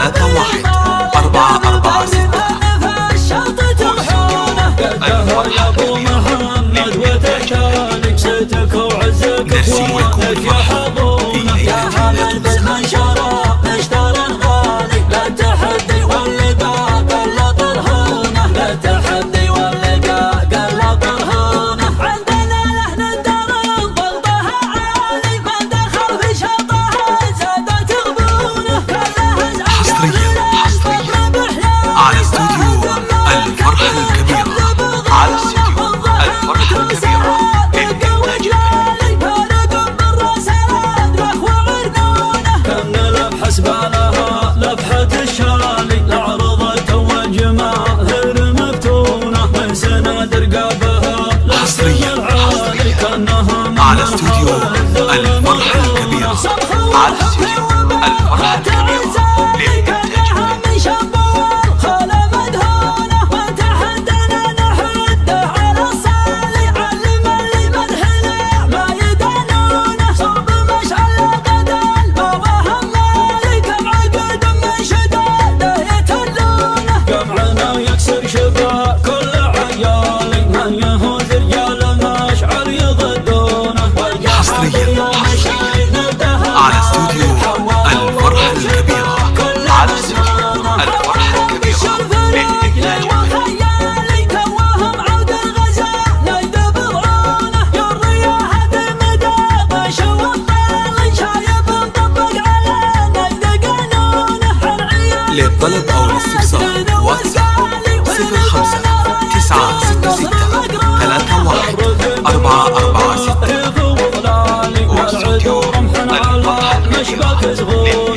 31 446. ابو محمد وتكالك ستك وعزك اخوانك يحظونه يا حامل بالمنشره اشترى الغالي لا تحدي واللقاء قل طرهونه لا تحدي واللقاء قل طرهونه عندنا لحن الدرب ضغطها عالي من دخل في شطها زادت غبونه كلها حصريا على استوديو الفرحة الكبيرة، على استوديو الفرحة الكبيرة للإنتاج كم نلبحس بالها لفحة الشالي لعرضته وجماهير مفتونة من سنادر قابها حصريا على استوديو الفرحة الكبيرة، على استوديو الفرحة الكبيرة للإنتاج على استوديو الفرحة الكبيرة، على استوديو الفرحة الكبيرة للإنتاج. للطلب أو الاستفسار واتساب 05 966 31 446 واستوديو الفرحة الكبيرة.